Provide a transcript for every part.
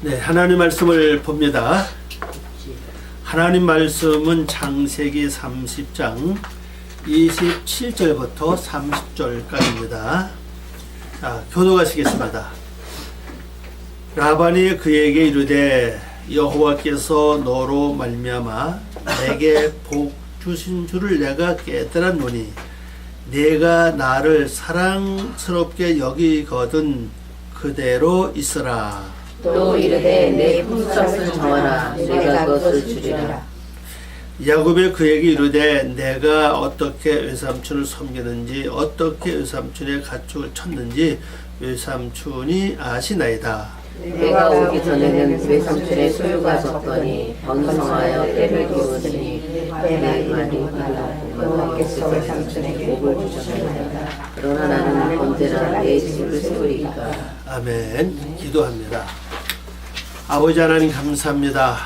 네, 하나님 말씀을 봅니다. 하나님 말씀은 창세기 30장 27절부터 30절까지입니다. 자, 교독하시겠습니다. 라반이 그에게 이르되 여호와께서 너로 말미암아 내게 복 주신 줄을 내가 깨달았노니 내가 나를 사랑스럽게 여기거든 그대로 있으라. 또 이르되 내 품삯을 정하라. 내가 그것을 주리라. 야곱이 그에게 이르되 내가 어떻게 외삼촌을 섬기는지 어떻게 외삼촌의 가축을 쳤는지 외삼촌이 아시나이다. 내가 오기 전에는 외삼촌의 소유가 적더니 번성하여 때를 기우으니 내 말이 여호와께서 외삼촌에게 복을 주셨나이다. 그러나 나는 언제나 내 집을 세우리까. 아멘. 기도합니다. 아버지 하나님 감사합니다.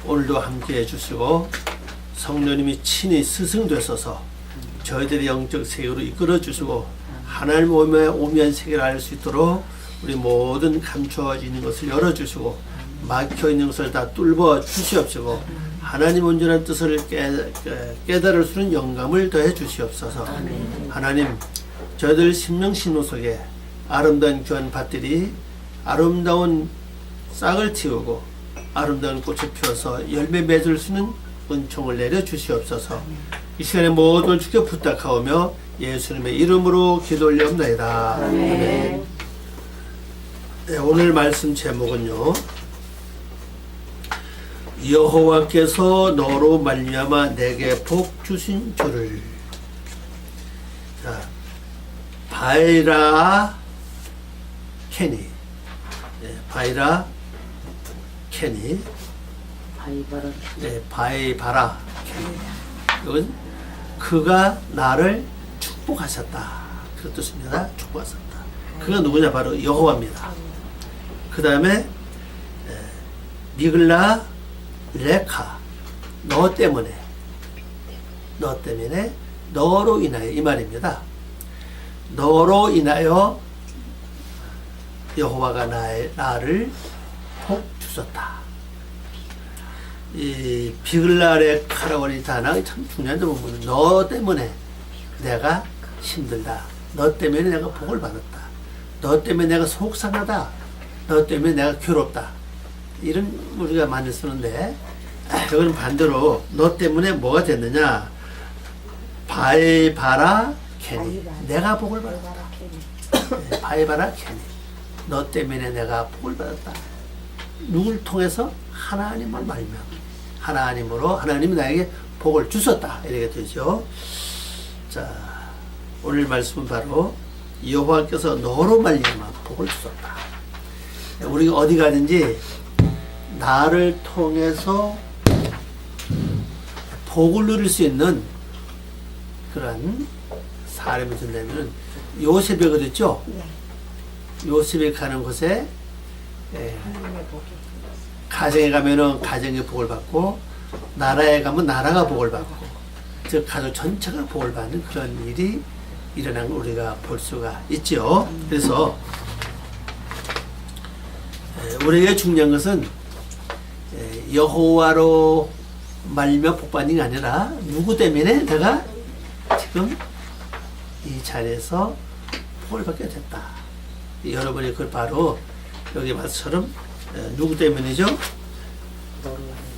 오늘도 함께해 주시고 성령님이 친히 스승되셔서 저희들의 영적 세계로 이끌어 주시고 하나님 오면 세계를 알 수 있도록 우리 모든 감추어지는 것을 열어주시고 막혀있는 것을 다 뚫어 주시옵시고 하나님 온전한 뜻을 깨달을 수 있는 영감을 더해 주시옵소서. 하나님 저희들 신명신호 속에 아름다운 귀한 밭들이 아름다운 싹을 틔우고 아름다운 꽃을 피워서 열매 맺을 수 있는 은총을 내려 주시옵소서. 이 시간에 모든 걸 주께 부탁하오며 예수님의 이름으로 기도 올려옵나이다. 아멘. 네, 오늘 말씀 제목은요, 여호와께서 너로 말미암아 내게 복 주신 줄을. 자, 바이라 케니, 네, 바이라 케니, 네, 바이바라 케니. 이건 그가 나를 축복하셨다. 그 뜻입니다. 축복하셨다. 그가 누구냐? 바로 여호와입니다. 그 다음에 미글라 레카, 너 때문에 너로 인하여, 이 말입니다. 너로 인하여 여호와가 나를 복 주셨다. 이 비글라 레카라고 하는 단어가 참 중요한 부분은 너 때문에 내가 힘들다. 너 때문에 내가 복을 받았다. 너 때문에 내가 속상하다. 너 때문에 내가 괴롭다. 이런 우리가 많이 쓰는데 여기는 반대로 너 때문에 뭐가 됐느냐. 바이바라 케니, 내가 복을 받았다. 바이바라 케니, 너 때문에 내가 복을 받았다. 누굴 통해서? 하나님을 말미암아 하나님으로 하나님이 나에게 복을 주셨다. 이렇게 되죠. 자, 오늘 말씀은 바로 여호와께서 너로 말미암아 복을 주셨다. 우리가 어디 가든지 나를 통해서 복을 누릴 수 있는 그런 사람이 된다면 요셉이 그랬죠? 요셉이 가는 곳에 가정에 가면은 가정의 복을 받고 나라에 가면 나라가 복을 받고 즉 가족 전체가 복을 받는 그런 일이 일어난 걸 우리가 볼 수가 있죠. 그래서 우리에게 중요한 것은 여호와로 말미암아 복받는 게 아니라 누구 때문에 내가 지금 이 자리에서 복을 받게 됐다. 여러분이 그걸 바로 여기 말처럼 누구 때문이죠?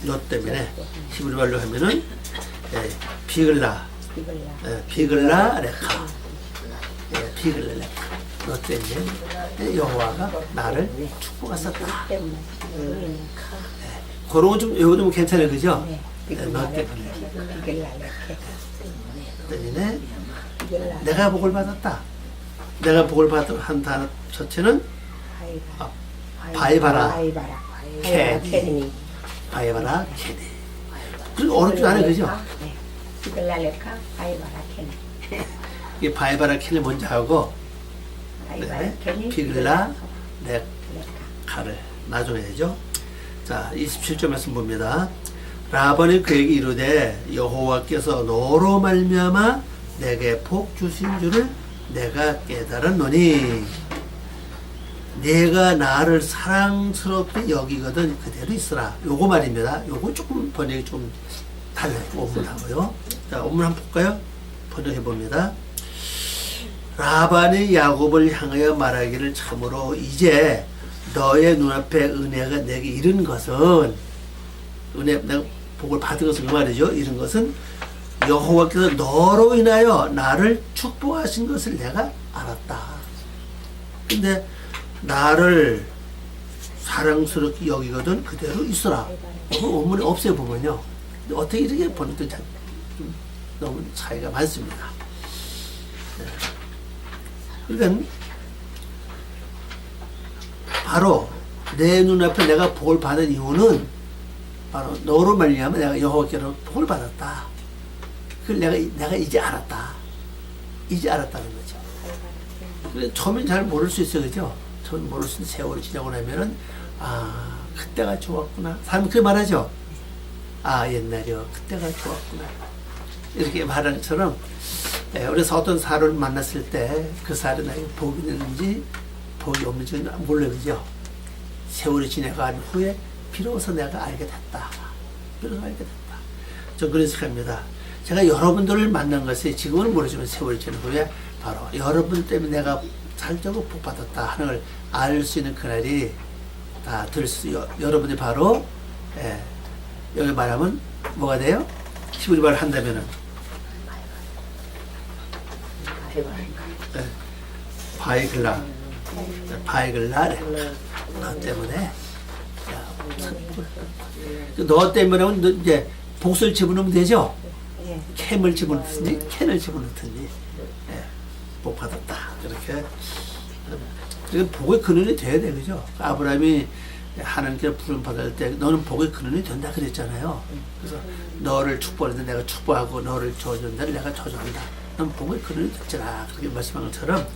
너 때문에. 히브리 말로 하면은 비글라 레카, 비글라 레카. 너 때문에 여호와가 나를 축복하셨다. 그런 건 좀 외우면 괜찮아요, 그죠? 너 때문에 내가 복을 받았다. 내가 복을 받은 단어 자체는 바이바라 케니, 바이바라 케니. 그 어렵지 않아요, 그죠? 이 바이바라 케니 먼저 하고 비글라 레카를 나중에 해죠. 자, 27절 말씀 봅니다. 라반이 그에게 이르되 여호와께서 너로 말미암아 내게 복 주신 줄을 내가 깨달았노니 내가 나를 사랑스럽게 여기거든 그대로 있으라. 요거 말입니다. 요거 조금 번역이 좀 달라요. 원문하고요. 자, 원문 한번 볼까요? 번역해 봅니다. 라반이 야곱을 향하여 말하기를 참으로 이제 너의 눈앞에 은혜가 내게 이른 것은 은혜 내가 복을 받은 것은 그 말이죠. 이런 것은 여호와께서 너로 인하여 나를 축복하신 것을 내가 알았다. 근데 나를 사랑스럽게 여기거든 그대로 있어라. 원문에 없애보면요. 어떻게 이렇게 보는 또 너무 차이가 많습니다. 그러니까 바로 내 눈앞에 내가 복을 받은 이유는 바로 너로 말미암아 내가 여호와께로 복을 받았다. 그걸 내가 이제 알았다. 이제 알았다는 거죠. 그래 처음엔 잘 모를 수 있어요, 그죠? 처음 모를 수 있는 세월이 지나고 나면은 아 그때가 좋았구나. 사람이 그렇게 말하죠. 아 옛날이요, 그때가 좋았구나. 이렇게 말하는 것처럼 그래서 어떤 사람을 만났을 때 그 사람이 나에게 복이 있는지 복이 없는지 몰라요, 그죠? 세월이 지나간 후에 비로소 내가 알게 됐다. 비로소 알게 됐다. 저 그런 생각합니다. 제가 여러분들을 만난 것이 지금은 모르지만 세월이 지난 후에 바로 여러분 때문에 내가 살자고 복 받았다 하는 걸 알 수 있는 그날이 다 들 수, 여러분이 바로 여기 말하면 뭐가 돼요? 히브리 말 한다면은 바이글라 너 때문에 너 때문에 이제 복수를 집어넣으면 되죠? 캠을 집어넣든지 캔을 집어넣든지 복 받았다 이렇게. 그러니까 복의 근원이 돼야 돼, 그죠? 아브라함이 하나님께 부름 받을 때 너는 복의 근원이 된다 그랬잖아요. 그래서 너를 축복하는데 내가 축복하고 너를 저주한다 내가 저주한다. 넌 복의 근원이 됐잖아. 그렇게 말씀한 것처럼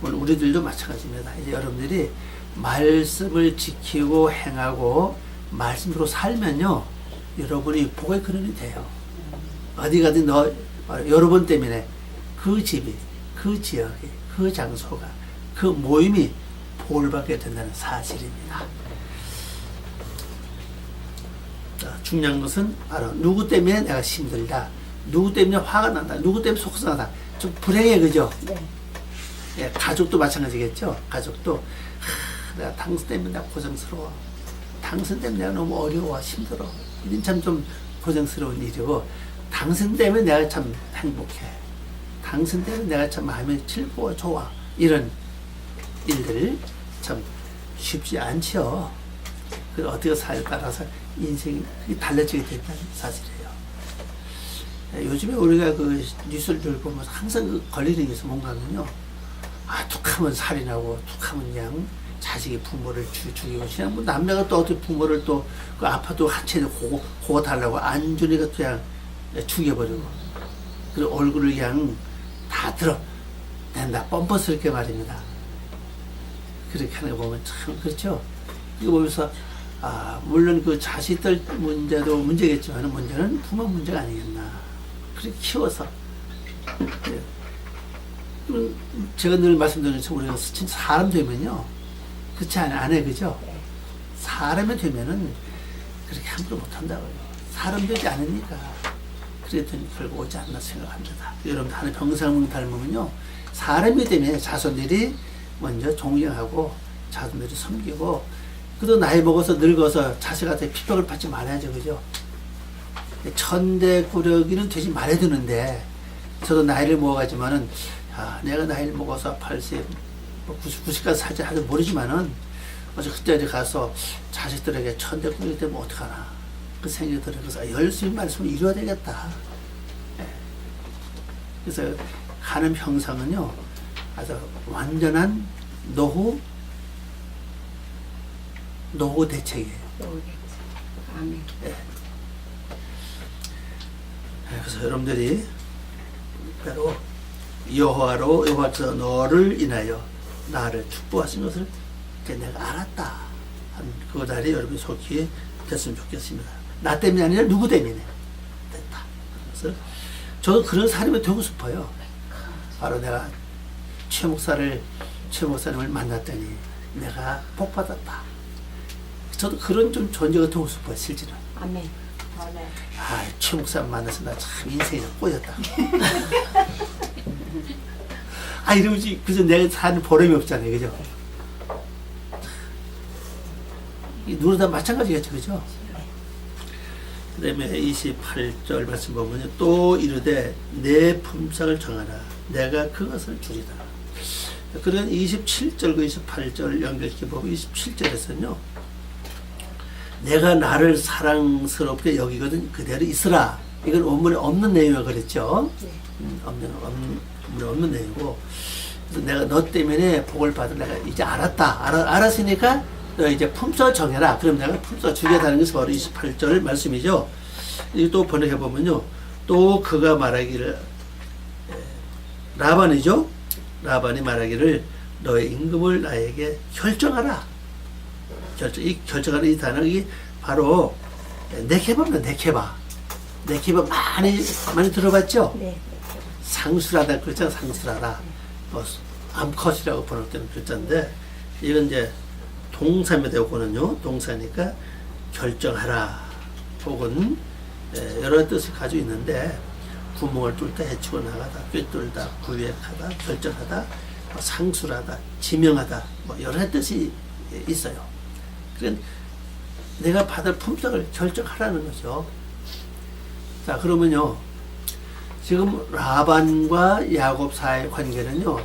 오늘 우리들도 마찬가지입니다. 이제 여러분들이 말씀을 지키고 행하고 말씀으로 살면요, 여러분이 복의 근원이 돼요. 어디 가든 여러분 때문에 그 집이, 그 지역이, 그 장소가, 그 모임이 복을 받게 된다는 사실입니다. 중요한 것은 바로 누구 때문에 내가 힘들다, 누구 때문에 화가 난다, 누구 때문에 속상하다, 좀 불행해, 그죠? 네. 가족도 마찬가지겠죠. 가족도 내가 당신 때문에 내가 고생스러워, 당신 때문에 내가 너무 어려워, 힘들어, 이건 참 좀 고생스러운 일이고, 당신 때문에 내가 참 행복해, 당신 때문에 내가 참 마음이 즐거워, 좋아, 이런 일들 참 쉽지 않죠. 그 어떻게 살에 따라서 인생이 달라지게 된다는 사실이에요. 요즘에 우리가 그 뉴스를 보면 항상 그 걸리는 게 있어. 뭔가면요, 툭하면 살인하고, 툭하면 그냥 자식이 부모를 죽이고, 그냥 뭐 남자가 또 어떻게 부모를 또 그 아파도 한 채 고거 달라고 안 주니까 그냥 죽여버리고, 그리고 얼굴을 그냥 다 드러낸다, 뻔뻔스럽게 말입니다. 그렇게 하는 거 보면 참 그렇죠. 이거 보면서 물론 그 자식들 문제도 문제겠지만 문제는 부모 문제가 아니겠나. 그렇게 키워서. 제가 늘 말씀드린 것처럼 우리가 진짜 사람 되면요, 그렇지 않아요, 그죠? 사람이 되면은 그렇게 함부로 못한다고요. 사람 되지 않으니까 그랬더니 결국 오지 않나 생각합니다. 여러분 하는 병상을 닮으면요, 사람이 되면 자손들이 먼저 존경하고 자손들이 섬기고, 그래도 나이 먹어서 늙어서 자식한테 핍박을 받지 말아야죠, 그죠? 천대구력이는 되지 말아야 되는데, 저도 나이를 먹어가지만은 내가 나이를 먹어서 80, 90까지 살지 하도 모르지만은 어제 그때 어디 가서 자식들에게 천대구력이 되면 어떡하나 그 생각이 들어요. 그래서 열심히 말씀을 이루어야 되겠다. 그래서 하는 형상은요, 아주 완전한 노후 대책이에요. 아멘. 그래서 여러분들이 바로 여호와께서 너를 인하여 나를 축복하신 것을 내가 알았다 하는 그 날이 여러분이 속히 됐으면 좋겠습니다. 나 때문이 아니라 누구 때문에 됐다. 그래서 저도 그런 사람이 되고 싶어요. 바로 내가 최 목사님을 만났더니 내가 복 받았다. 저도 그런 좀 존재가 되고 싶어요, 실제로. 아멘. 아멘. 아, 최 목사 만나서 나 참 인생이 꼬였다. 아, 이러지, 그저 내가 사는 보람이 없잖아요, 그죠? 이 누구나 다 마찬가지겠죠, 그죠? 그 다음에 28절 말씀 보면 또 이르되 내 품삯을 정하라. 내가 그것을 주리라. 그런 27절과 28절 연결시켜 보면 27절에서는요. 내가 나를 사랑스럽게 여기거든 그대로 있으라. 이건 원문에 없는 내용이라고 그랬죠. 원문에 없는 내용이고. 그래서 내가 너 때문에 복을 받을 내가 이제 알았다. 알았으니까 너 이제 품삯 정해라. 그럼 내가 품삯 주겠다는 것이 바로 28절 말씀이죠. 이거 또 번역해 보면요. 또 그가 말하기를 라반이죠. 라반이 말하기를 너의 임금을 나에게 결정하라. 이 결정하는 이 단어가 바로 네케바입니다. 네케바 많이 들어봤죠? 네. 상술하다 그랬잖아. 상술하다. 암컷이라고 번역되는 글자인데 이건 이제 동사입니다. 요거는요. 동사니까 결정하라. 혹은 여러 뜻을 가지고 있는데 구멍을 뚫다, 해치고 나가다, 꿰뚫다, 구획하다, 결정하다, 상술하다, 지명하다, 여러 뜻이 있어요. 그러니까 내가 받을 품삯을 결정하라는 거죠. 자, 그러면요. 지금 라반과 야곱 사이의 관계는요.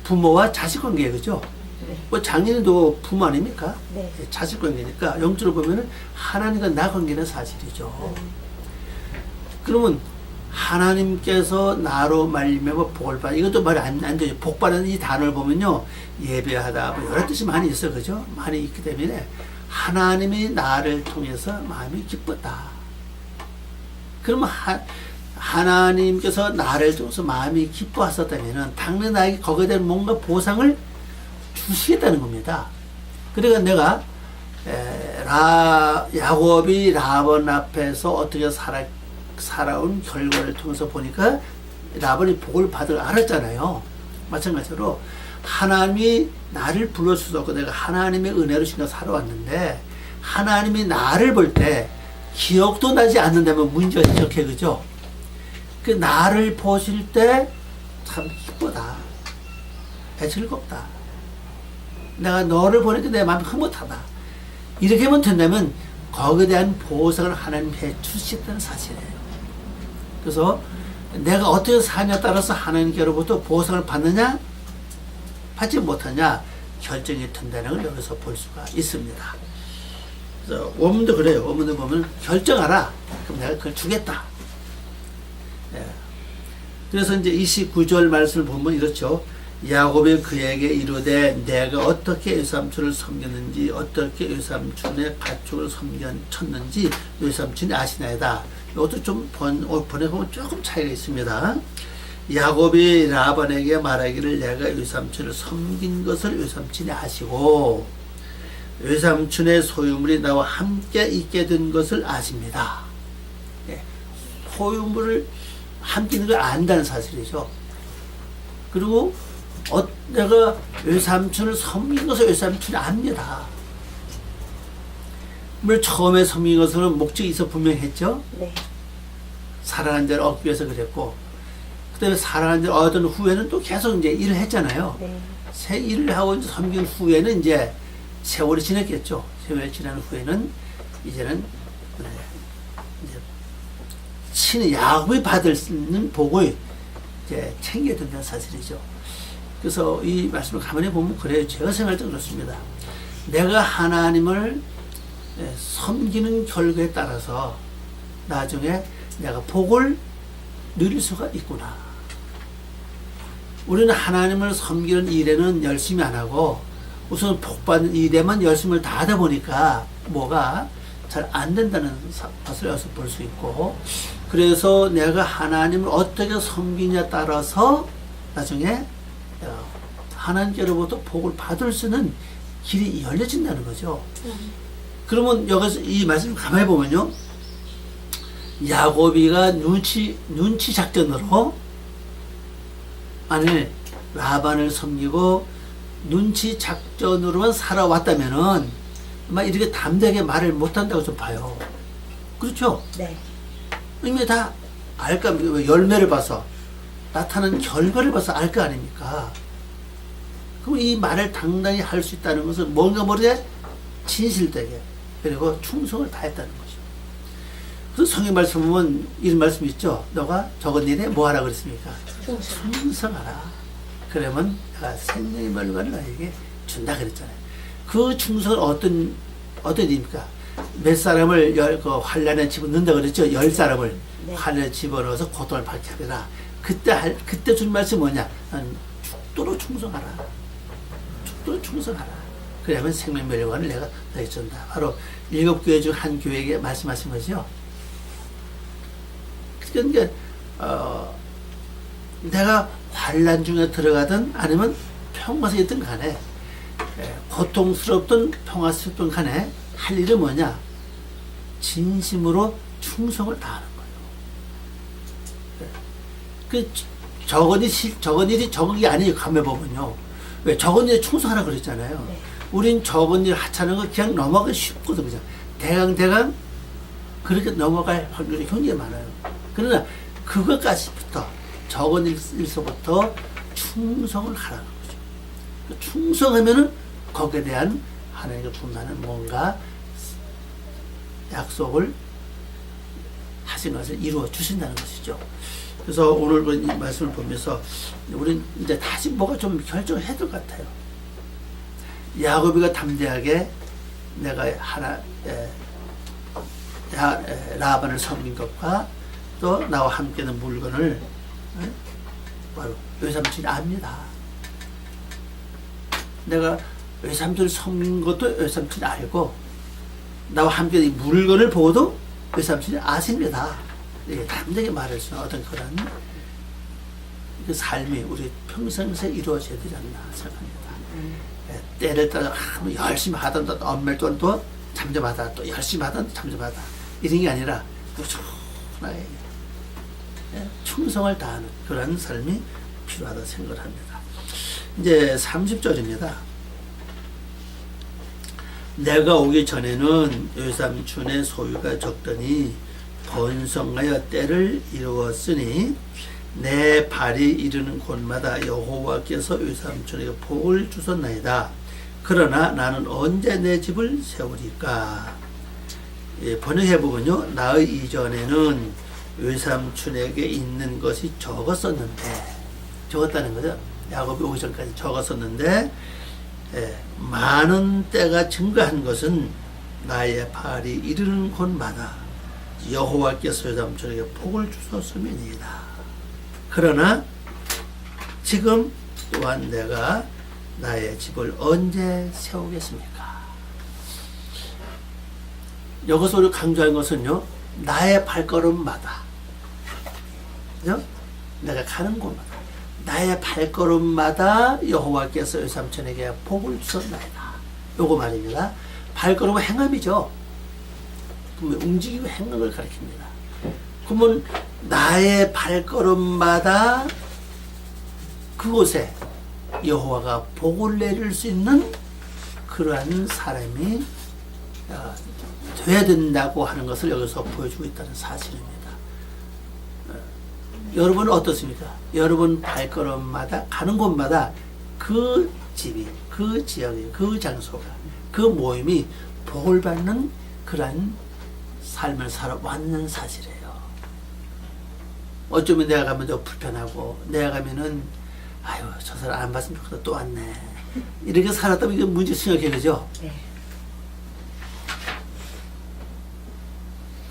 부모와 자식 관계예요. 그죠? 네. 장인도 부모 아닙니까? 네. 자식 관계니까 영적으로 보면은 하나님과 나 관계는 사실이죠. 그러면 하나님께서 나로 말미암아 복을 받아. 이것도 말이 안 되죠. 복 받는 이 단어를 보면요. 예배하다, 여러 뜻이 많이 있어. 그죠? 많이 있기 때문에 하나님이 나를 통해서 마음이 기뻤다. 그러면 하나님께서 나를 통해서 마음이 기뻐하셨다면 당연히 나에게 거기에 대한 뭔가 보상을 주시겠다는 겁니다. 그러니까 내가 야곱이 라반 앞에서 어떻게 살아온 결과를 통해서 보니까 라반이 복을 받을 알았잖아요. 마찬가지로 하나님이 나를 불러주셨고 내가 하나님의 은혜로 지금 살아왔는데 하나님이 나를 볼 때 기억도 나지 않는다면 문제가 지적해. 그죠? 그 나를 보실 때 참 기쁘다. 즐겁다. 내가 너를 보니까 내 마음이 흐뭇하다. 이렇게 하면 된다면 거기에 대한 보상을 하나님 해 주시겠다는 사실이에요. 그래서 내가 어떻게 사냐에 따라서 하나님께로부터 보상을 받느냐 받지 못하냐 결정이 된다는 걸 여기서 볼 수가 있습니다. 그래서 원문도 그래요. 원문도 보면 결정하라. 그럼 내가 그걸 주겠다. 예. 그래서 이제 29절 말씀을 보면 이렇죠. 야곱이 그에게 이르되 내가 어떻게 외삼촌을 섬겼는지 어떻게 외삼촌의 가축을 섬겼는지 외삼촌이 아시나이다. 이것도 좀 번역하면 조금 차이가 있습니다. 야곱이 라반에게 말하기를 내가 외삼촌을 섬긴 것을 외삼촌이 아시고 외삼촌의 소유물이 나와 함께 있게 된 것을 아십니다. 예. 소유물을 함께 있는 걸 안다는 사실이죠. 그리고 내가 외삼촌을 섬긴 것을 외삼촌이 압니다. 물론 처음에 섬긴 것은 목적이 있어 분명했죠. 네. 사랑하는 자를 얻기 위해서 그랬고 그 다음에 사랑하는 자를 얻은 후에는 또 계속 이제 일을 했잖아요. 네. 새 일을 하고 이제 섬긴 후에는 이제 세월이 지났겠죠. 세월이 지난 후에는 이제는 이제 친히 야곱이 받을 수 있는 복을 이제 챙겨야 된다는 사실이죠. 그래서 이 말씀을 가만히 보면 그래요. 제가 생각할 때 그렇습니다. 내가 하나님을 섬기는 결과에 따라서 나중에 내가 복을 누릴 수가 있구나. 우리는 하나님을 섬기는 일에는 열심히 안 하고 우선 복받는 일에만 열심을 다하다 보니까 뭐가 잘 안 된다는 것을 여기서 볼 수 있고 그래서 내가 하나님을 어떻게 섬기냐에 따라서 나중에 하나님께로부터 복을 받을 수 있는 길이 열려진다는 거죠. 그러면 여기서 이 말씀을 가만히 보면요. 야곱이가 눈치 작전으로 만일 라반을 섬기고 눈치 작전으로만 살아왔다면은 아마 이렇게 담대하게 말을 못한다고 좀 봐요. 그렇죠? 네. 이미 다 알까, 열매를 봐서, 나타나는 결과를 봐서 알 거 아닙니까? 그럼 이 말을 당당히 할 수 있다는 것은 뭔가 모르게 진실되게, 그리고 충성을 다했다는 거죠. 그래서 성경 말씀 보면 이런 말씀이 있죠. 너가 적은 일에 뭐 하라 그랬습니까? 충성하라. 그러면 내가 생명의 멸관을 너에게 준다 그랬잖아요. 그 충성은 어떤 일입니까? 몇 사람을 그 환란에 집어넣는다 그랬죠? 10사람을 네. 환란에 집어넣어서 고통을 받게 하리라. 그때 준 말씀이 뭐냐? 난 죽도록 충성하라. 죽도록 충성하라. 그러면 생명 멸관을 내가 너에게 준다. 바로 7교회 중 한 교회에게 말씀하신 거죠. 그러니까 내가 환란 중에 들어가든 아니면 평화스럽든 간에 고통스럽든 평화스럽든 간에 할 일은 뭐냐? 진심으로 충성을 다하는 거예요. 그 적은 일이 적은 게 아니에요. 가만 보면요. 왜 적은 일에 충성하라 그랬잖아요. 네. 우린 적은 일 하찮은 거 그냥 넘어가기 쉽거든. 그냥 대강 그렇게 넘어갈 확률이 굉장히 많아요. 그러나 그것까지부터 적은 일서부터 충성을 하라는 거죠. 충성하면은 거기에 대한 하나님께 분하는 뭔가 약속을 하신 것을 이루어 주신다는 것이죠. 그래서 오늘 이 말씀을 보면서 우리는 이제 다시 뭐가 좀 결정해야 될 것 같아요. 야곱이가 담대하게 내가 라반을 섬긴 것과 또 나와 함께 있는 물건을 바로 외삼촌이 압니다. 내가 외삼촌을 섬긴 것도 외삼촌이 알고 나와 함께 이 물건을 보고도 외삼촌이 아십니다. 예, 담대하게 말할 수 있는 어떤 그런 그 삶이 우리 평생에 이루어져야 되지 않나 생각합니다. 예, 때를 따라 뭐 열심히 하던 또 엄밀 또 잠잠하다 또 열심히 하던 잠잠하다 이런 게 아니라 꾸준하게 충성을 다하는 그런 삶이 필요하다 생각을 합니다. 이제 30절입니다. 내가 오기 전에는 외삼촌의 소유가 적더니 번성하여 때를 이루었으니 내 발이 이르는 곳마다 여호와께서 외삼촌에게 복을 주셨나이다. 그러나 나는 언제 내 집을 세우리까? 예, 번역해보면요. 나의 이전에는 외삼촌에게 있는 것이 적었다는 거죠. 야곱이 오기 전까지 적었었는데 많은 때가 증가한 것은 나의 발이 이르는 곳마다 여호와께서 외삼촌에게 복을 주셨음이니이다. 그러나 지금 또한 내가 나의 집을 언제 세우겠습니까? 여기서 우리 강조한 것은요, 나의 발걸음마다, 그죠? 내가 가는 곳마다, 나의 발걸음마다 여호와께서 외삼촌에게 복을 주셨나이다. 요거 말입니다. 발걸음은 행함이죠. 그러면 움직이고 행함을 가리킵니다. 그러면 나의 발걸음마다 그곳에 여호와가 복을 내릴 수 있는 그러한 사람이 돼야 된다고 하는 것을 여기서 보여주고 있다는 사실입니다. 여러분은 어떻습니까? 여러분 발걸음마다 가는 곳마다 그 집이, 그 지역이, 그 장소가, 그 모임이 복을 받는 그러한 삶을 살아왔는 사실이에요. 어쩌면 내가 가면 더 불편하고 내가 가면은 아유 저 사람 안 봤으면 좋겠다 또 왔네 이렇게 살았다면 이게 문제 생각해 그죠? 네.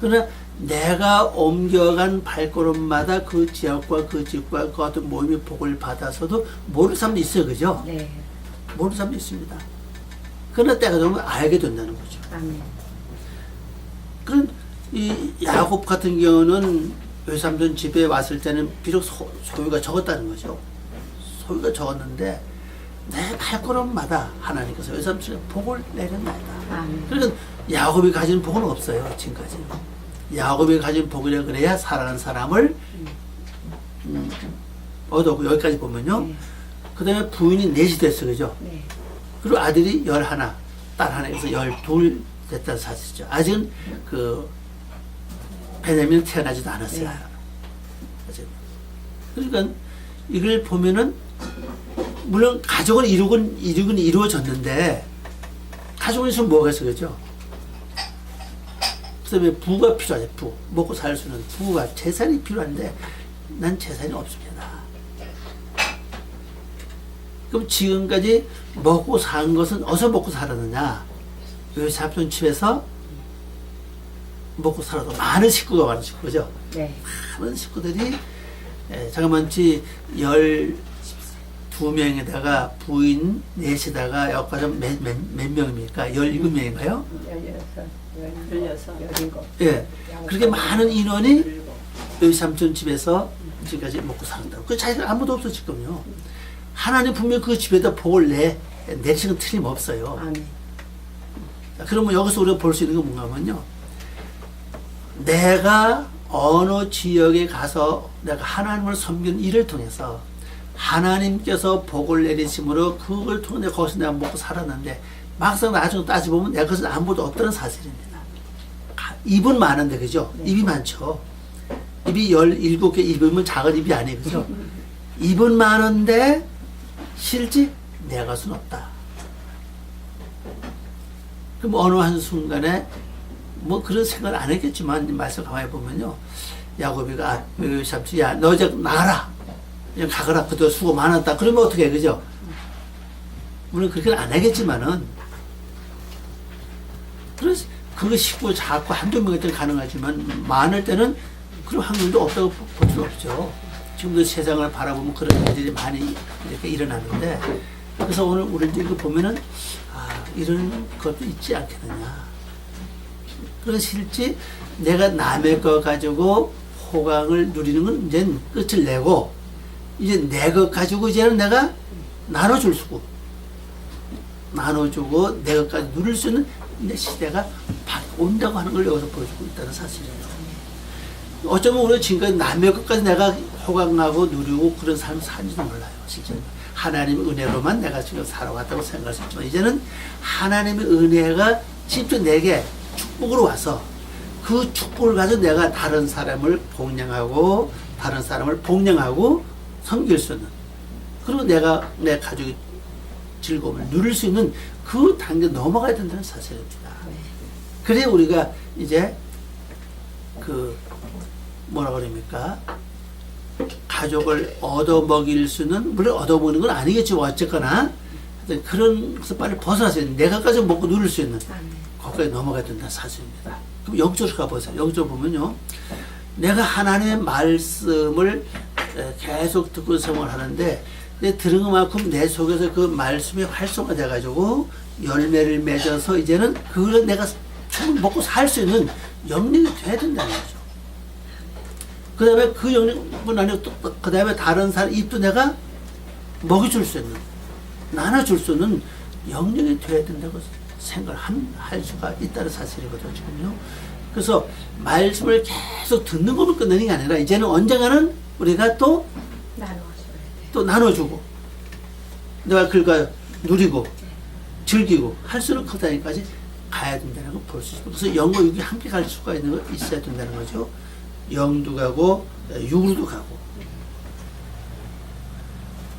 그러나 내가 옮겨간 발걸음마다 그 지역과 그 집과 그 어떤 모임의 복을 받아서도 모르는 사람도 있어요 그죠? 네. 모르는 사람도 있습니다. 그러나 때가 되면 알게 된다는 거죠. 아멘. 그런 이 야곱 같은 경우는 외삼촌 집에 왔을 때는 비록 소유가 적었다는 거죠. 소유가 적었는데 내 발걸음마다 하나님께서 외삼촌에 복을 내렸나이다. 아멘. 그러니까 야곱이 가진 복은 없어요. 지금까지는. 야곱이 가진 복이라 그래야 사랑하는 사람을 얻었고 여기까지 보면요. 네. 그 다음에 부인이 넷이 됐어, 그죠? 네. 그리고 아들이 11, 딸 하나, 그래서 12 됐다는 사실이죠. 아직은 그, 베냐민은 태어나지도 않았어요. 네. 아직. 그러니까 이걸 보면은, 물론 가족은 이루어졌는데, 가족은 있으면 뭐가 있어, 그죠? 그 다음에 부가 필요하죠, 부. 먹고 살 수 있는 부가, 재산이 필요한데, 난 재산이 없습니다. 그럼 지금까지 먹고 산 것은 어디서 먹고 살았느냐? 요 삼촌집에서 먹고 살아도 많은 식구가 많은 식구죠. 네. 많은 식구들이 잠깐만치 12명에다가 부인 넷에다가 여기까지 몇 명입니까? 17명인가요? 16. 예. 그렇게 많은 인원이 여기 삼촌 집에서 지금까지 먹고 산다고. 그 자기가 아무도 없어 지금요. 하나님 분명 그 집에다 복을 내리시는 틀림없어요. 아멘. 그러면 여기서 우리가 볼 수 있는 건 뭔가 하면요. 내가 어느 지역에 가서 내가 하나님을 섬기는 일을 통해서 하나님께서 복을 내리심으로 그걸 통해 거기서 내가 먹고 살았는데 막상 나중에 따져보면 내가 그것은 아무도 없다는 사실입니다. 입은 많은데, 그죠? 입이 많죠. 입이 17개 입이면 작은 입이 아니에요, 그죠? 입은 많은데 실제 내 것은 없다. 그럼 어느 한 순간에 뭐 그런 생각을 안 했겠지만 말씀 가만히 보면요. 야곱이가 삼촌 야 너 이제 나가라. 그냥 가거라. 그동안 수고 많았다. 그러면 어떻게 해, 그죠? 물론 그렇게는 안 하겠지만은 그래서 그 식구 작고 한두 명일 때는 가능하지만 많을 때는 그런 확률도 없다고 볼 수 없죠. 지금도 세상을 바라보면 그런 일들이 많이 이렇게 일어나는데, 그래서 오늘 우리도 이거 보면은 이런 것도 있지 않겠느냐. 그런 실제 내가 남의 거 가지고 호강을 누리는 건 이제 끝을 내고, 이제 내 것 가지고 이제는 내가 나눠줄 수고, 나눠주고 내 것까지 누릴 수 있는 이제 시대가 온다고 하는 걸 여기서 보여주고 있다는 사실이에요. 어쩌면 우리가 지금까지 남의 것까지 내가 호강하고 누리고 그런 삶을 사는지도 몰라요. 실제 하나님의 은혜로만 내가 지금 살아왔다고 생각할 수 있지만, 이제는 하나님의 은혜가 직접 내게 축복으로 와서 그 축복을 가지고 내가 다른 사람을 복양하고 다른 사람을 복양하고 섬길 수 있는, 그리고 내가 내 가족의 즐거움을 누릴 수 있는 그 단계 넘어가야 된다는 사실입니다. 그래 우리가 이제 그 뭐라 그럽니까? 가족을 얻어먹일 수는, 물론 얻어먹는 건 아니겠죠. 어쨌거나 그런 것을 빨리 벗어나서 내가까지 먹고 누릴 수 있는 거기까지 넘어가야 된다는 사실입니다. 그럼 영적으로 가보세요. 영적으로 보면요, 내가 하나님의 말씀을 계속 듣고 생활을 하는데 들은 것만큼 내 속에서 그 말씀이 활성화돼 가지고 열매를 맺어서 이제는 그걸 내가 충분히 먹고 살 수 있는 영역이 돼야 된다는 거죠. 그 다음에 그 영역뿐 아니고 또 그 다음에 다른 사람 입도 내가 먹여줄 수 있는, 나눠줄 수 있는 영역이 돼야 된다고 생각을 할 수가 있다는 사실이거든요, 지금요. 그래서 말씀을 계속 듣는 것만 끝내는 게 아니라 이제는 언젠가는 우리가 또 나눠주고 내가 그걸 누리고 즐기고 할 수 있는 그 단계까지 가야 된다는 걸 볼 수 있고, 그래서 영과 육이 함께 갈 수가 있어야 된다는 거죠. 영도 가고 육으로도 가고.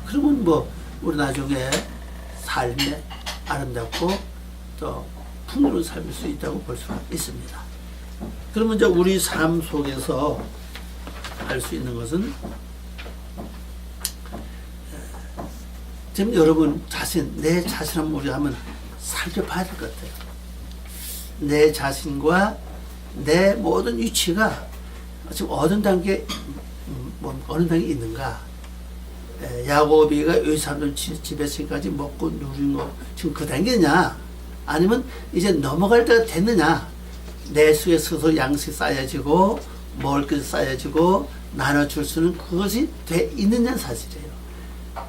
그러면 뭐 우리 나중에 삶에 아름답고 또 풍요로운 삶일 수 있다고 볼 수가 있습니다. 그러면 이제 우리 삶 속에서 할 수 있는 것은, 지금 여러분 자신, 내 자신 한번 우리가 한번 살펴봐야 될 것 같아요. 내 자신과 내 모든 위치가 지금 어느 단계에 있는가? 야곱이가 요삼촌 집에서까지 먹고 누린 거 지금 그 단계냐? 아니면 이제 넘어갈 때가 됐느냐? 내 속에 스스로 양식이 쌓여지고 먹을 것이 쌓여지고 나눠줄 수는 그것이 돼 있느냐는 사실이에요.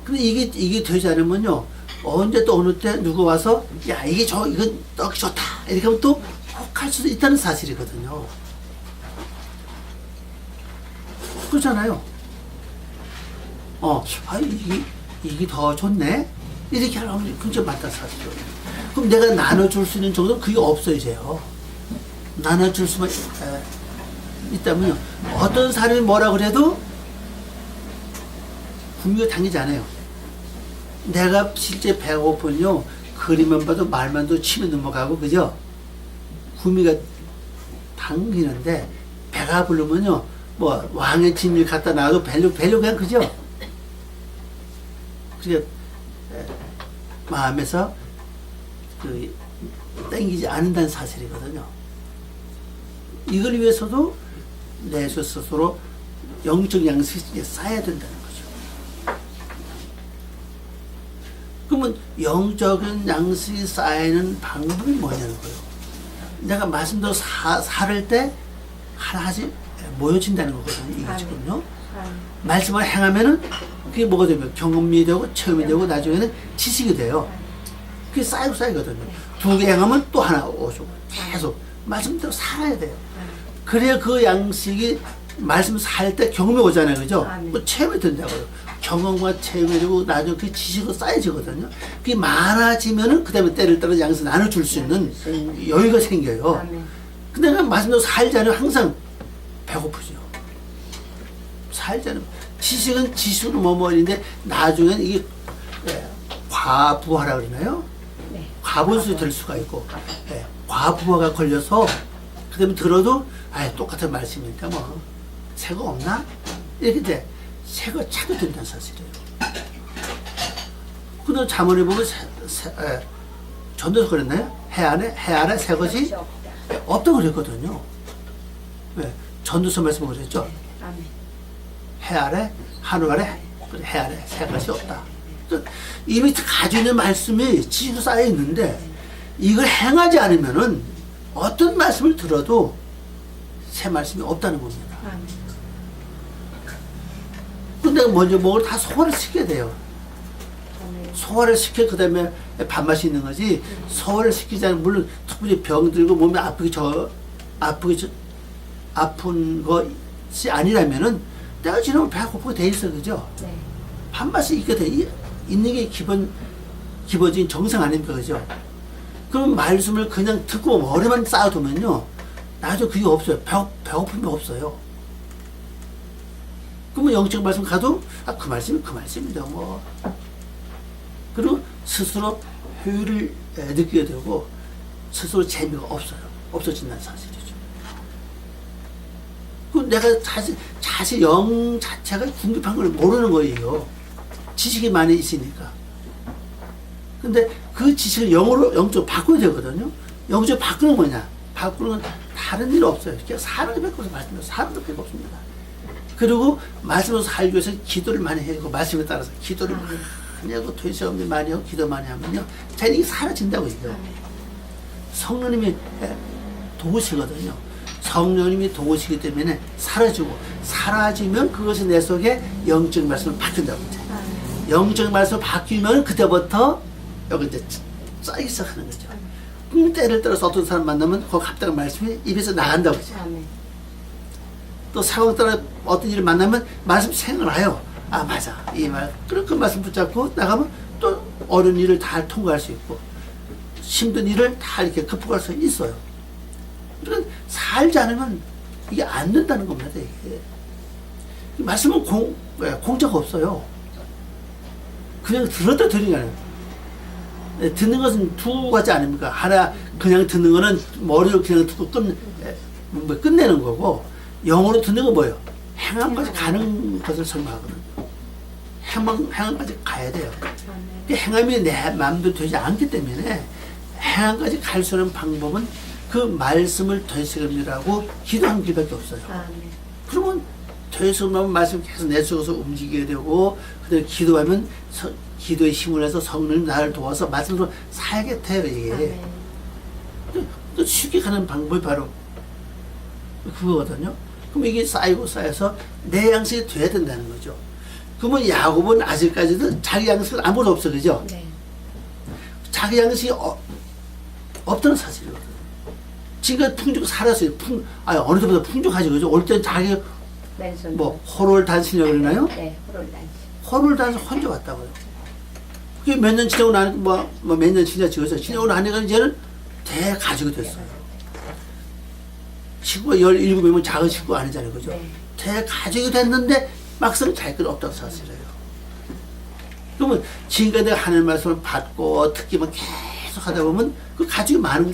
근데 이게 되지 않으면요, 언제 또 어느 때 누구 와서 야 이건 떡이 좋다 이렇게 하면 또 혹할 수도 있다는 사실이거든요. 그렇잖아요. 이게 더 좋네? 이렇게 하면 굉장히 많다, 사실은. 그럼 내가 나눠줄 수 있는 정도는 그게 없어요, 이제요. 나눠줄 수만 있다면요. 어떤 사람이 뭐라 그래도 구미가 당기지 않아요. 내가 실제 배고픈요, 그림만 봐도 말만 도 침이 넘어가고, 그죠? 구미가 당기는데, 배가 부르면요, 뭐, 왕의 짐을 갖다 놔도 배로 그냥, 그죠? 그게, 마음에서, 땡기지 않는다는 사실이거든요. 이걸 위해서도 내 스스로 영적 양식이 쌓여야 된다는 거죠. 그러면 영적인 양식이 쌓이는 방법이 뭐냐는 거예요. 내가 말씀대로 살을 때 하나씩 모여진다는 거거든요. 이게 지금요. 말씀을 행하면은 그게 뭐가 되면 경험이 되고 체험이 되고 나중에는 지식이 돼요. 그게 쌓이거든요. 2개 행하면 또 하나 오죠. 계속 말씀대로 살아야 돼요. 그래야 그 양식이 말씀 살 때 경험이 오잖아요. 그죠? 뭐 체험이 된다고요. 경험과 체험이 되고 나중에 그 지식으로 쌓여지거든요. 그게 많아지면은 그 다음에 때를 따라 양식 나눠줄 수 있는 여유가 생겨요. 근데 내가 말씀대로 살자는 항상 배고프죠. 살자는 지식은 지식으로 머물는데 나중에는 이게 과부하라 그러나요? 과분수 될 수가 있고 과부하가 걸려서 그 다음에 들어도 똑같은 말씀이니까 뭐 새거 없나? 이렇게 돼. 새거 찾게 된다는 사실이에요. 근데 자문에 보면 전도서 그랬나요? 해 아래 새 것이 없다고 그랬거든요. 왜? 전도서 말씀 그랬죠? 해 아래 하늘 아래 해 아래 새 것이 없다. 이미 가지고 있는 말씀이 지식으로 쌓여 있는데 이걸 행하지 않으면은 어떤 말씀을 들어도 새 말씀이 없다는 겁니다. 근데 먼저 뭘 다 소화를 시켜야 돼요. 소화를 시켜 그 다음에 밥맛이 있는 거지. 소화를 시키지 않으면 물론 특별히 병 들고 몸이 아픈 것이 아니라면은 때가 지나면 배가 고프게 돼 있어, 그죠? 밥맛이 있게 있는 게 기본적인 정상 아닙니까, 그죠? 그럼 말씀을 그냥 듣고 머리만 쌓아두면요, 나중에 그게 없어요. 배고픔이 없어요. 그러면 영적 말씀 가도, 그 말씀이 그 말씀이다, 뭐. 그리고 스스로 효율을 느끼게 되고, 스스로 재미가 없어진다는 사실이죠. 그 내가 자신 영 자체가 궁핍한 걸 모르는 거예요. 지식이 많이 있으니까. 근데 그 지식을 영적으로 바꿔야 되거든요. 영적으로 바꾸는 건 뭐냐? 바꾸는 건 다른 일 없어요. 그냥 사는 것 밖에 말씀으로 사는 것 밖에 없습니다. 그리고 말씀으로 살기 위해서 기도를 많이 해야 되고, 말씀에 따라서 기도를 많이 하고, 퇴시험을 많이 하고, 기도 많이 하면요, 자기 이게 사라진다고 해요. 성령님이 도우시거든요. 성령님이 도우시기 때문에 사라지면 그것이 내 속에 영적 말씀을 바뀐다고 해요. 영적 말씀을 바뀌면 그때부터 여기 이제 쌓이기 시작하는 거죠. 때를 따라서 어떤 사람 만나면 그 합당한 말씀이 입에서 나간다고 하죠. 또 상황 따라 어떤 일을 만나면 말씀 생각나요. 맞아, 이 말. 그럼 그 말씀 붙잡고 나가면 또 어려운 일을 다 통과할 수 있고 힘든 일을 다 이렇게 극복할 수 있어요. 그러니까 살지 않으면 이게 안 된다는 겁니다. 이게. 말씀은 공짜가 없어요. 그냥 들었다 들은 게 아니에요. 듣는 것은 두 가지 아닙니까? 하나, 그냥 듣는 거는 머리로 그냥 듣고 끝내는 거고, 영어로 듣는 건 뭐예요? 행함까지 가는 것을 설명하거든요. 행함까지 가야 돼요. 행함이 내 마음대로 되지 않기 때문에 행함까지 갈 수 있는 방법은 그 말씀을 되새김이라고 기도하는 길밖에 없어요. 그러면 되새김하면 말씀 계속 내 속에서 움직이게 되고, 그다음에 기도하면 기도의 힘을 해서 성령님 나를 도와서 말씀으로 살게 돼요, 이게. 또 쉽게 가는 방법이 바로 그거거든요. 그럼 이게 쌓여서 내 양식이 돼야 된다는 거죠. 그러면 야곱은 아직까지도 자기 양식은 아무것도 없어, 그죠? 자기 양식이 없다는 사실이거든요. 지금 풍족 살았어요. 어느 때보다 풍족하지, 그죠? 올 땐 자기 호롤 단신이라고 그러나요? 네, 호롤 단신. 호롤 단신 혼자 왔다고요. 그게 몇 년 지나고 나니까 몇 년 지나고 나니까 이제는 대가족이 됐어요. 식구가 17명이면 작은 식구가 아니잖아요. 그죠? 네. 대가족이 됐는데 막상 자기 건 없다고 사실이에요. 그러면 지금까지 내가 하나님 말씀을 받고 듣기만 계속 하다 보면 그 가족이 많은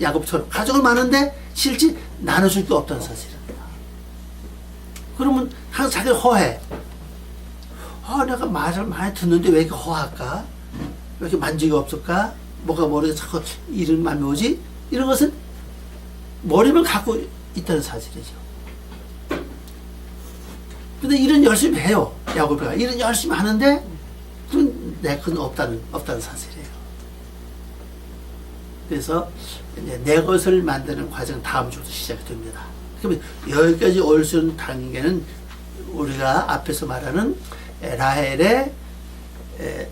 야곱처럼 가족은 많은데 실제 나눠줄 게 없다는 사실입니다. 그러면 항상 자기를 허해. 내가 말을 많이 듣는데 왜 이렇게 허할까? 왜 이렇게 만족이 없을까? 뭐가 모르게 자꾸 이런 마음이 오지? 이런 것은 머리만 갖고 있다는 사실이죠. 근데 일은 열심히 해요. 야곱이가. 일은 열심히 하는데 내 건 없다는 사실이에요. 그래서 이제 내 것을 만드는 과정은 다음 주부터 시작이 됩니다. 그러면 여기까지 올 수 있는 단계는 우리가 앞에서 말하는 라헬의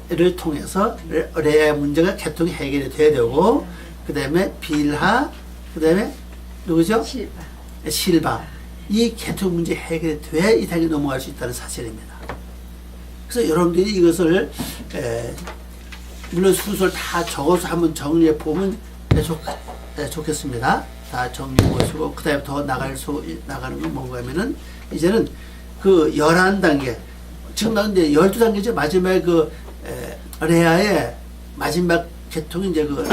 를 통해서 레아의 문제가 개통이 해결이 돼야 되고, 그 다음에 빌하, 그 다음에 누구죠? 실바. 이 개통 문제 해결이 돼야 이 단계 넘어갈 수 있다는 사실입니다. 그래서 여러분들이 이것을 물론 순서를 다 적어서 한번 정리해 보면 좋겠습니다. 다 정리해 보시고 그 다음에 더 나가는 건 뭔가 하면은 이제는 그 11단계 지금 나는 이제 12단계죠. 마지막에 그 레아의 마지막 개통이 이제 그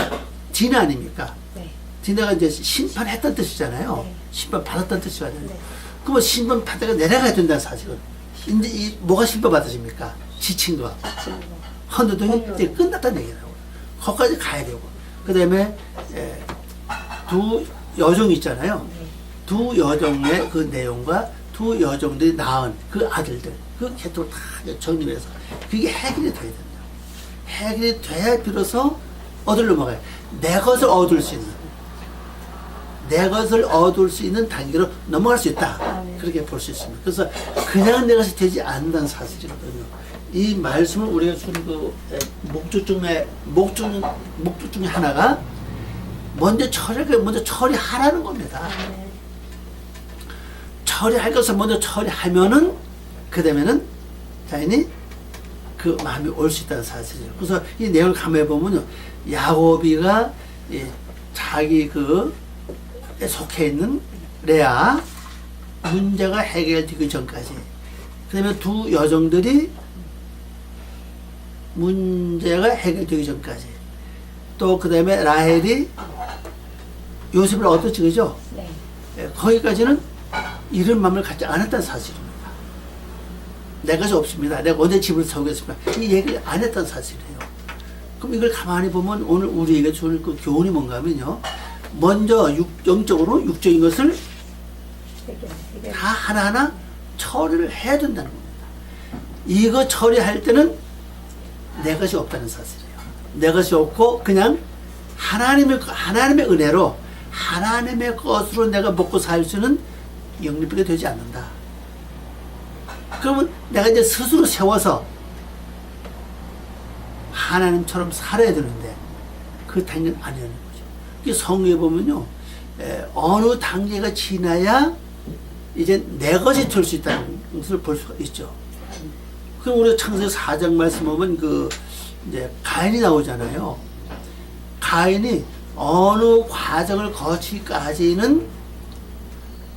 디나 아닙니까? 네. 디나가 이제 심판했다는 뜻이잖아요. 네. 심판 받았다는 뜻이잖아요. 네. 그러면 심판 받다가 내려가야 된다는 사실은. 이제 뭐가 심판 받으십니까? 지친 거. 헌도동이 이제 끝났다는 얘기라고. 거기까지 가야 되고. 그 다음에 두 여종이 있잖아요. 두 여종의 그 내용과 두 여종들이 낳은 그 아들들, 그 개통을 다 정리해서 그게 해결이 돼야 된다. 해결이 돼야 비로소 어디로 넘어가요? 내 것을 얻을 수 있는 단계로 넘어갈 수 있다. 그렇게 볼 수 있습니다. 그래서 그냥 내 것이 되지 않는다는 사실이거든요. 이 말씀을 우리가 준 그 목적 중에 하나가 먼저 처리하라는 겁니다. 처리할 것을 먼저 처리하면은 그 다음에는 자연히 그 마음이 올 수 있다는 사실이에요. 그래서 이 내용을 가만히 보면요, 야곱이가 자기 그 속해 있는 레아 문제가 해결되기 전까지, 그 다음에 두 여종들이 문제가 해결되기 전까지, 또 그 다음에 라헬이 요셉을 얻었지, 그죠? 네. 거기까지는 이런 마음을 갖지 않았다는 사실입니다. 내 것이 없습니다. 내가 언제 집을 세우겠습니까? 이 얘기를 안 했다는 사실이에요. 그럼 이걸 가만히 보면 오늘 우리에게 주는 그 교훈이 뭔가 하면요, 먼저 영적으로 육적인 것을 다 하나하나 처리를 해야 된다는 겁니다. 이거 처리할 때는 내 것이 없다는 사실이에요. 내 것이 없고 그냥 하나님의 은혜로 하나님의 것으로 내가 먹고 살 수는 영리하게 되지 않는다. 그러면 내가 이제 스스로 세워서 하나님처럼 살아야 되는데 그 단계는 아니라는 거죠. 이게 성경에 보면요, 어느 단계가 지나야 이제 내 것이 될 수 있다는 것을 볼 수가 있죠. 그럼 우리 창세기 4장 말씀 보면 이제 가인이 나오잖아요. 가인이 어느 과정을 거치기까지는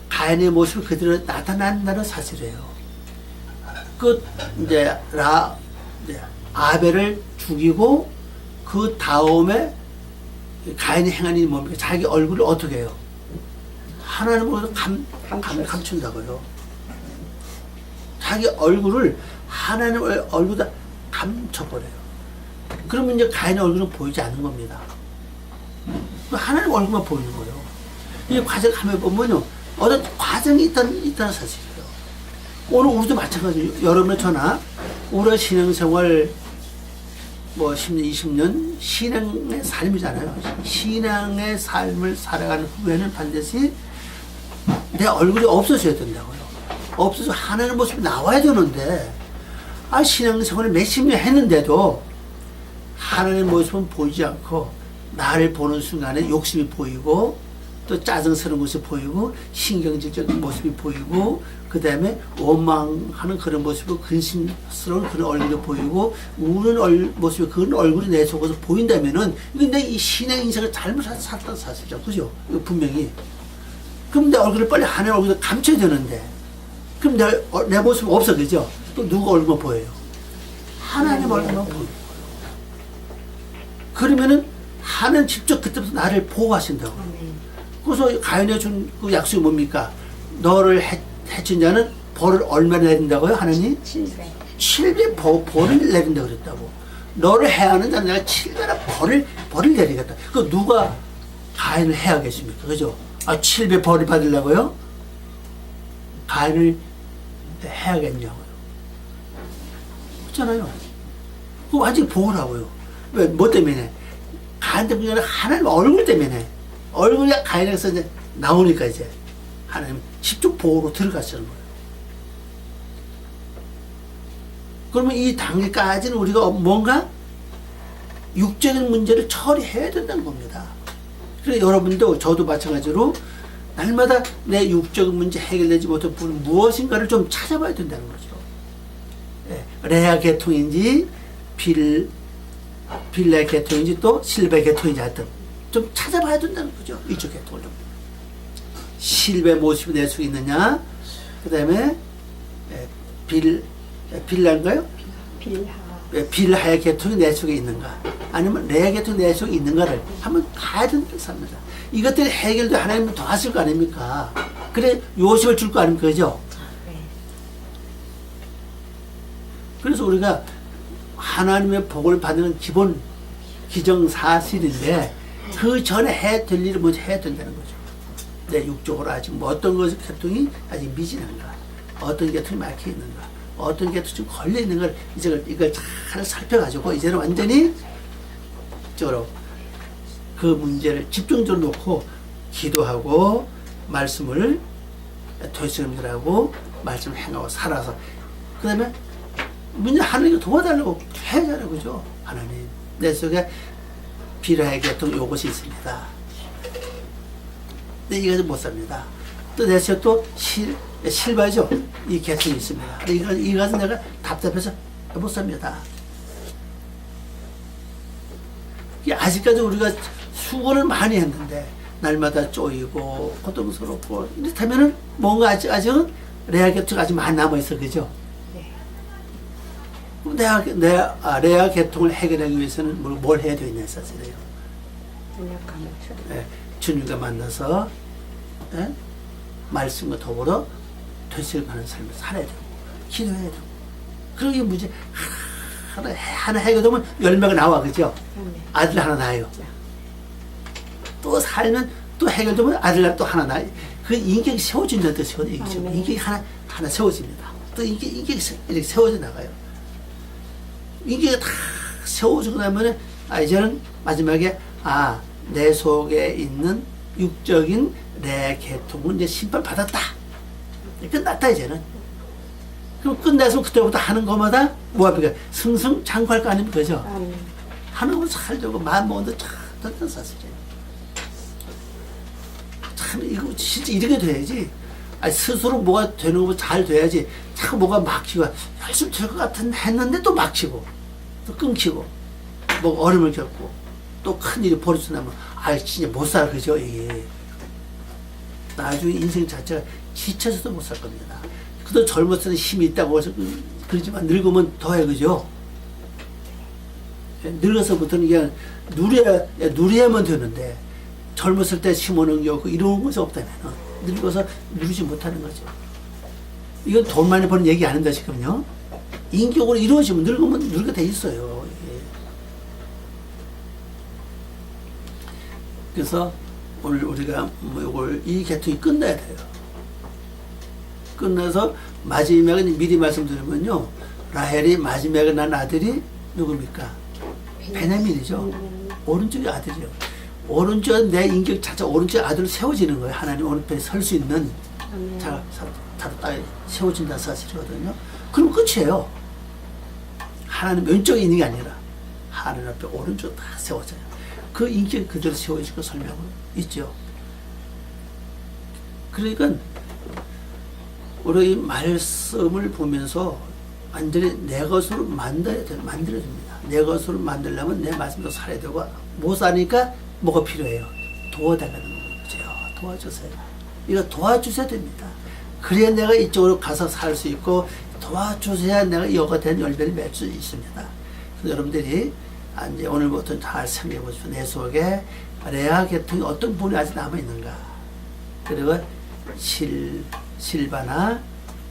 가인의 모습이 그대로 나타난다는 사실이에요. 이제 아벨을 죽이고 그 다음에 가인이 행한 일이 뭡니까? 자기 얼굴을 어떻게 해요? 하나님으로부터 감춘다고요. 자기 얼굴을 하나님 얼굴에다 감춰버려요. 그러면 이제 가인의 얼굴은 보이지 않는 겁니다. 하나님 얼굴만 보이는 거예요. 이 과정 가면 보면요, 어떤 과정이 있다는 사실이에요. 오늘 우리도 마찬가지예요. 여러분의 저나 우리의 신앙생활 10년, 20년 신앙의 삶이잖아요. 신앙의 삶을 살아가는 후에는 반드시 내 얼굴이 없어져야 된다고요. 없어서 하나님 모습이 나와야 되는데, 신앙생활을 몇십 년 했는데도 하나님 모습은 보이지 않고 나를 보는 순간에 욕심이 보이고 또 짜증스러운 모습이 보이고 신경질적인 모습이 보이고 그 다음에 원망하는 그런 모습이 근심스러운 그런 얼굴이 보이고 우는 모습이 그런 얼굴이 내 속에서 보인다면은 이건 내 이 신의 인생을 잘못 살았다는 사실이죠. 그죠? 이거 분명히. 그럼 내 얼굴을 빨리 하나님 얼굴을 감춰야 되는데 그럼 내 모습이 없어. 그죠? 또 누구 얼굴만 보여요? 하나님 얼굴만 보여요. 그러면은 하나님 직접 그때부터 나를 보호하신다고. 그래서 가인에 준 그 약속이 뭡니까? 너를 해친 자는 벌을 얼마나 내린다고요? 하나님? 7배 벌을 내린다고 그랬다고. 너를 해하는 자는 내가 7배나 벌을 내리겠다. 그 누가 가인을 해야겠습니까? 그죠? 7배 벌을 받으려고요? 가인을 해야겠냐고요. 그렇잖아요. 그거 완전히 보호라고요. 왜? 뭐 때문에? 가인 때문에 아니라 하나님 얼굴 때문에. 얼굴이 가인에서 이제 나오니까 이제 하나님 집중 보호로 들어가시는 거예요. 그러면 이 단계까지는 우리가 뭔가 육적인 문제를 처리해야 된다는 겁니다. 그래서 여러분도 저도 마찬가지로 날마다 내 육적인 문제 해결되지 못한 부분 무엇인가를 좀 찾아봐야 된다는 거죠. 레아 계통인지 빌레 계통인지 또 실베 계통인지 하여튼 좀 찾아봐야 된다는 거죠. 이쪽 계통을 좀. 실베 모습이 내 속에 있느냐, 그 다음에 빌라인가요? 빌하의 계통이 내 속에 있는가, 아니면 레아 계통이 내 속에 있는가를 한번 봐야 된다는 겁니다. 이것들이 해결도 하나님은 도왔을 거 아닙니까? 그래 요셉을 줄 거 아닙니까? 그죠? 그래서 우리가 하나님의 복을 받는 기본 기정사실인데 그 전에 해야 될 일을 먼저 해야 된다는 거죠. 내 육적으로 아직 뭐 어떤 것의 계통이 아직 미진한가, 어떤 계통이 막혀 있는가, 어떤 계통이 좀 걸려 있는 걸 이걸 잘 살펴가지고 이제는 완전히 그 문제를 집중적으로 놓고 기도하고 말씀을 되새김질하고 말씀을 행하고 살아서 그 다음에 문제 하나님께 도와달라고 해야잖아요. 그죠? 하나님 내 속에 비라의 계통 요것이 있습니다. 근데 이것은 못 삽니다. 또 내 속에 또 실바죠? 이 계통이 있습니다. 이것은 내가 답답해서 못 삽니다. 아직까지 우리가 수고를 많이 했는데 날마다 쪼이고 고통스럽고 이렇다면은 뭔가 아직은 레아 계통이 아직 많이 남아있어. 그죠? 레아 계통을 해결하기 위해서는 뭘 해야 되냐 사실이에요. 주님과 만나서 말씀과 더불어 되새김하는 삶을 살아야 되고 기도해야 되고 그리고 이 문제 하나 해결되면 열매가 나와. 그죠? 아들 하나 낳아요. 또 살면 또 해결되면 아들 또 하나 낳아요. 그 인격이 세워진다는 뜻이거든요. 인격이 하나 세워집니다. 또 인격이 이렇게 세워져 나가요. 인격이 다 세워지고 나면은 이제는 마지막에 내 속에 있는 육적인 내 계통은 이제 심판 받았다. 끝났다 이제는. 그럼 끝내서 그때부터 하는 것마다 뭐합니까? 승승장구할 거 아닙니까? 그죠? 하는 거 잘 되고 마음 먹는데 참 됐던 사실이에요. 참 이거 진짜 이렇게 돼야지. 스스로 뭐가 되는 거 잘 돼야지. 자꾸 뭐가 막히고 열심히 될 것 같은 했는데 또 막히고 또 끊기고 뭐 어려움을 겪고 또 큰일이 벌어져 나면 진짜 못 살아. 그죠? 이게 나중에 인생 자체가 지쳐서도 못 살 겁니다. 그도 젊었을 때 힘이 있다고 해서 그러지만 늙으면 더해. 그죠? 늙어서부터는 그냥 누려야만 되는데 젊었을 때 심어놓은 게 없고 이런 것이 없다면 늙어서 누리지 못하는 거죠. 이건 돈 많이 버는 얘기 아닌다 지금요. 인격으로 이루어지면 늙으면 늙게 돼 있어요. 그래서 오늘 우리가 이 계통이 끝나야 돼요. 끝나서 마지막에 미리 말씀드리면요, 라헬이 마지막에 난 아들이 누굽니까? 베냐민이죠. 오른쪽이 아들이요. 오른쪽 내 인격 자체 오른쪽 아들로 세워지는 거예요. 하나님 오른편에 설 수 있는 자가 딱 세워진다는 사실이거든요. 그럼 끝이에요. 하나님 왼쪽에 있는 게 아니라 하나님 앞에 오른쪽 다 세워져요. 그 인격 그대로 세워지고 설명은 있죠. 그러니까 우리 이 말씀을 보면서 완전히 내 것으로 만들어줍니다. 내 것으로 만들려면 내 말씀도 살아야 되고, 못 사니까 뭐가 필요해요? 도와달라는 거죠. 도와주세요. 이거 도와주셔야 됩니다. 그래야 내가 이쪽으로 가서 살 수 있고, 도와주셔야 내가 여가 된 열매를 맺을 수 있습니다. 그래서 여러분들이 이제 오늘부터 잘 생각해 보십시오. 내 속에 레아 계통이 어떤 분이 아직 남아있는가. 그리고 실바나,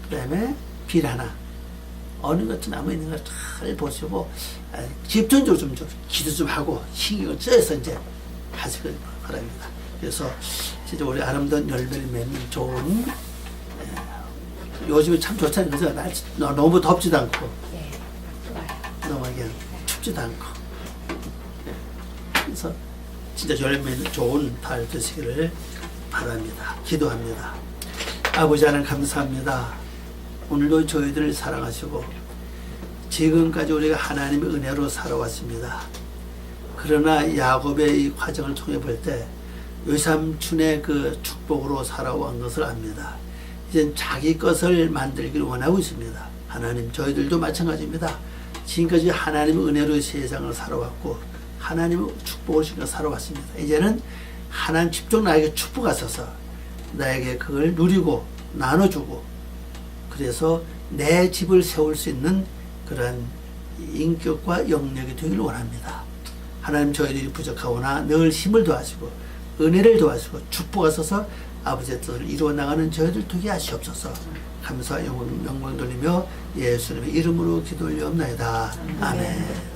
그 다음에 빌하나, 어느 것이 남아있는가 잘 보시고, 집중적으로 좀 기도 좀 하고, 신경을 써서 이제 하시길 바랍니다. 그래서 진짜 우리 아름다운 열매를 맺는 좋은, 요즘에 참 좋잖아요. 그래서 날씨 너무 덥지도 않고, 네. 좋아요. 너무 그냥 춥지도 않고. 그래서 진짜 열매는 좋은 달 되시기를 바랍니다. 기도합니다. 아버지 하나님 감사합니다. 오늘도 저희들을 사랑하시고 지금까지 우리가 하나님의 은혜로 살아왔습니다. 그러나 야곱의 이 과정을 통해 볼 때 외삼촌의 그 축복으로 살아온 것을 압니다. 이젠 자기 것을 만들기를 원하고 있습니다. 하나님, 저희들도 마찬가지입니다. 지금까지 하나님의 은혜로 세상을 살아왔고 하나님의 축복을 지금 살아왔습니다. 이제는 하나님 직접 나에게 축복하셔서 나에게 그걸 누리고 나눠주고, 그래서 내 집을 세울 수 있는 그런 인격과 영역이 되기를 원합니다. 하나님, 저희들이 부족하오나 늘 힘을 더하시고 은혜를 더하시고 축복하셔서 아버지의 뜻을 이루어 나가는 저희들 되게 하시옵소서. 감사와 영광 돌리며 예수님의 이름으로 기도 올리옵나이다. 아멘.